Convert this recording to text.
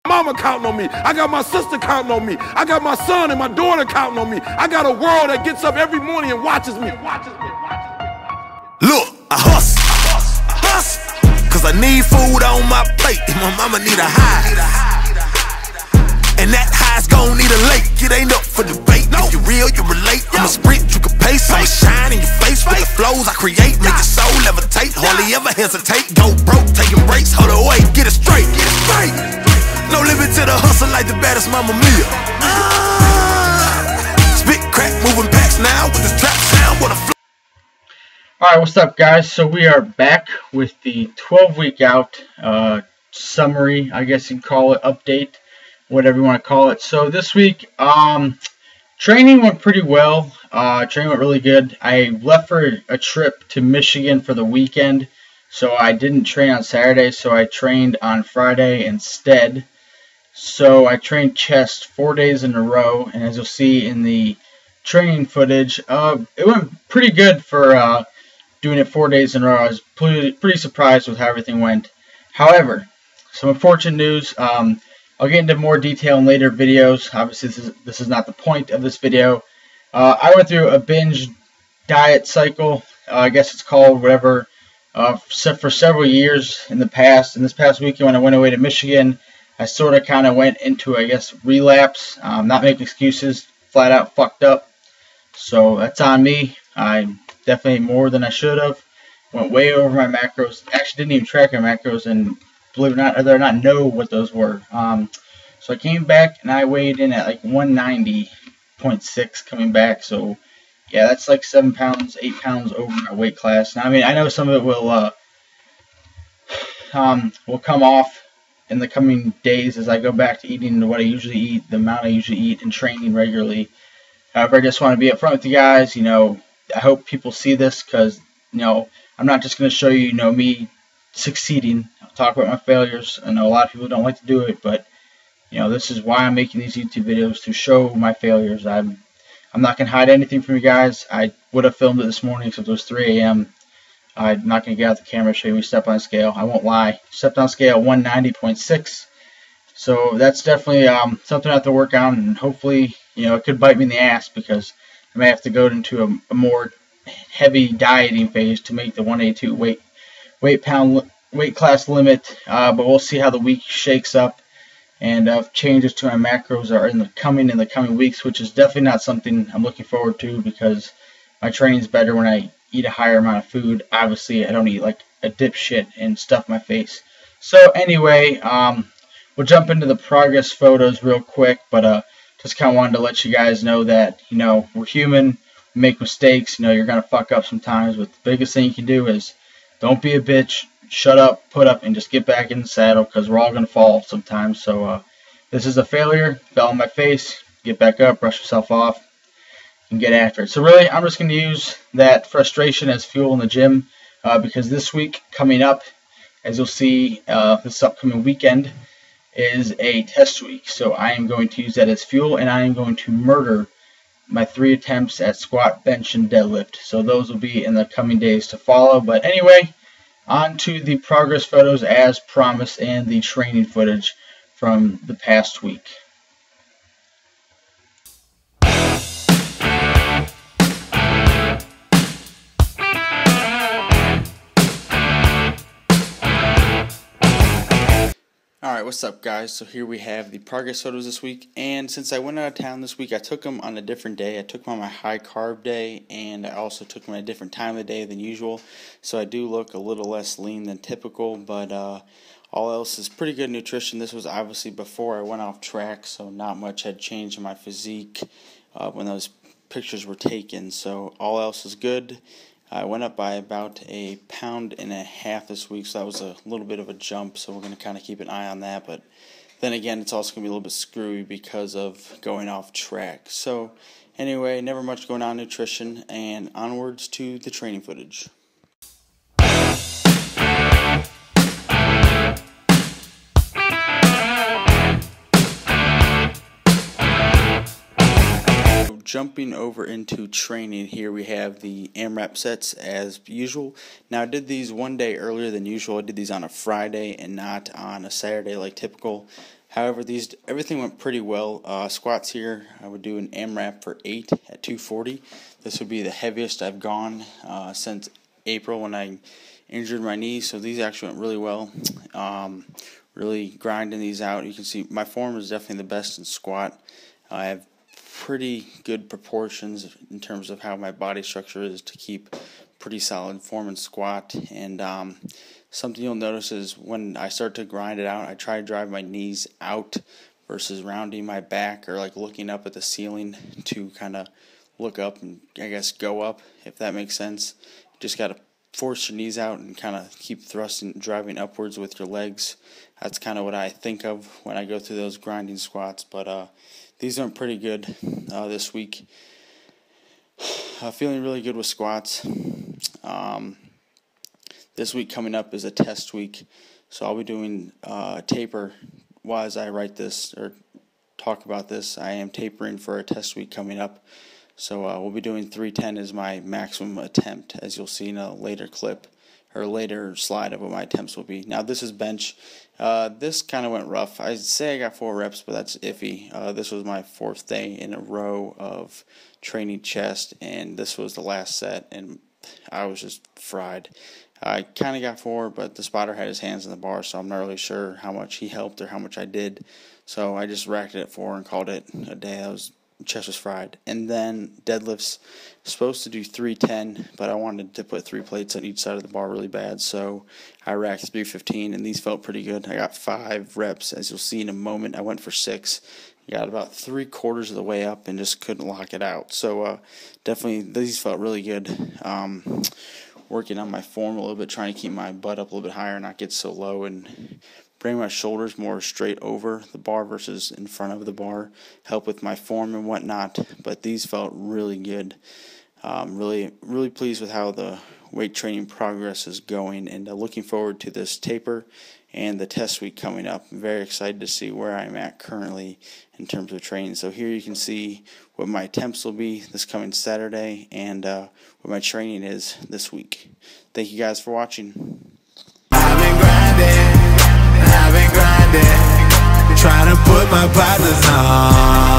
mama counting on me. I got my sister counting on me. I got my son and my daughter counting on me. I got a world that gets up every morning and watches me. Look, I hustle, cause I need food on my plate, and my mama need a high, and that high's gon' need a lake. It ain't up for debate. If you real, you relate. I'm a sprint, you can pace. I'ma shine in your face with the flows I create. Make your soul levitate, hardly ever hesitate. Go broke, taking breaks, hold away, get it straight, get it straight. No limit to the hustle like the baddest mama Mia. Spit crack, moving packs now with this trap sound. What a flow. Alright, what's up guys? So we are back with the 12-week out summary, I guess you can call it, update, whatever you want to call it. So this week, training went pretty well. Training went really good. I left for a trip to Michigan for the weekend, so I didn't train on Saturday, so I trained on Friday instead. So I trained chest 4 days in a row, and as you'll see in the training footage, it went pretty good for doing it 4 days in a row. I was pretty surprised with how everything went. However, some unfortunate news. I'll get into more detail in later videos. Obviously, this is not the point of this video. I went through a binge diet cycle, I guess it's called, whatever, for several years in the past. And this past weekend when I went away to Michigan, I sort of kind of went into, I guess, relapse. Not making excuses, flat out fucked up. So that's on me. I definitely ate more than I should have. Went way over my macros. Actually didn't even track my macros, and believe it or not, know what those were. So I came back and I weighed in at like 190.6 coming back. So yeah, that's like 7 pounds, 8 pounds over my weight class. Now, I mean, I know some of it will come off in the coming days as I go back to eating what I usually eat, the amount I usually eat, and training regularly. However, I just want to be upfront with you guys. You know, I hope people see this because, you know, I'm not just going to show you, me succeeding. I'll talk about my failures. I know a lot of people don't like to do it, but, you know, this is why I'm making these YouTube videos, to show my failures. I'm not going to hide anything from you guys. I would have filmed it this morning except it was 3 a.m. I'm not going to get out the camera and show you me step on scale. I won't lie. Stepped on scale 190.6. So that's definitely something I have to work on, and hopefully, it could bite me in the ass because I may have to go into a more heavy dieting phase to make the 182 weight class limit. But we'll see how the week shakes up, and changes to my macros are in the coming weeks, which is definitely not something I'm looking forward to because my training's better when I eat a higher amount of food. Obviously, I don't eat like a dipshit and stuff my face. So anyway, we'll jump into the progress photos real quick, but just kind of wanted to let you guys know that, we're human, we make mistakes, you're going to fuck up sometimes, but the biggest thing you can do is don't be a bitch, shut up, put up, and just get back in the saddle because we're all going to fall sometimes. So this is a failure, fell on my face, get back up, brush yourself off, and get after it. So really, I'm just going to use that frustration as fuel in the gym because this week coming up, as you'll see, this upcoming weekend is a test week. So I am going to use that as fuel, and I am going to murder my 3 attempts at squat, bench, and deadlift. So those will be in the coming days to follow. But anyway, on to the progress photos as promised and the training footage from the past week. Alright, what's up guys? So here we have the progress photos this week, and since I went out of town this week, I took them on a different day. I took them on my high carb day, and I also took them at a different time of the day than usual, so I do look a little less lean than typical, but all else is pretty good nutrition. This was obviously before I went off track, so not much had changed in my physique when those pictures were taken, so all else is good. I went up by about 1.5 pounds this week, so that was a little bit of a jump, so we're going to kind of keep an eye on that. But then again, it's also going to be a little bit screwy because of going off track. So anyway, never much going on in nutrition, and onwards to the training footage. Jumping over into training, here we have the AMRAP sets as usual. Now I did these one day earlier than usual. I did these on a Friday and not on a Saturday like typical. However, everything went pretty well. Squats here, I would do an AMRAP for 8 at 240. This would be the heaviest I've gone since April when I injured my knee, so these actually went really well. Really grinding these out. You can see my form is definitely the best in squat. I have pretty good proportions in terms of how my body structure is to keep pretty solid form in squat. And something you'll notice is when I start to grind it out, I try to drive my knees out versus rounding my back or like looking up at the ceiling to kind of look up and I guess go up, if that makes sense. You just got to force your knees out and kind of keep thrusting, driving upwards with your legs. That's kind of what I think of when I go through those grinding squats. But these went pretty good this week. Feeling really good with squats. This week coming up is a test week, so I'll be doing taper. While as I write this or talk about this, I am tapering for a test week coming up. So we'll be doing 310 as my maximum attempt, as you'll see in a later clip or later slide of what my attempts will be. Now this is bench. This kind of went rough. I'd say I got 4 reps, but that's iffy. This was my 4th day in a row of training chest, and this was the last set, and I was just fried. I kind of got 4, but the spotter had his hands on the bar, so I'm not really sure how much he helped or how much I did. So I just racked it at 4 and called it a day. Chest was fried. And then deadlifts, supposed to do 310, but I wanted to put 3 plates on each side of the bar really bad, so I racked 315, and these felt pretty good. I got 5 reps. As you'll see in a moment, I went for 6. Got about 3/4 of the way up and just couldn't lock it out. So definitely these felt really good. Working on my form a little bit, trying to keep my butt up a little bit higher, not get so low, and bring my shoulders more straight over the bar versus in front of the bar. Help with my form and whatnot. But these felt really good. Really pleased with how the weight training progress is going, and looking forward to this taper and the test week coming up. I'm very excited to see where I'm at currently in terms of training. So here you can see what my attempts will be this coming Saturday and what my training is this week. Thank you guys for watching. I've been grinding, trying to put my partners on.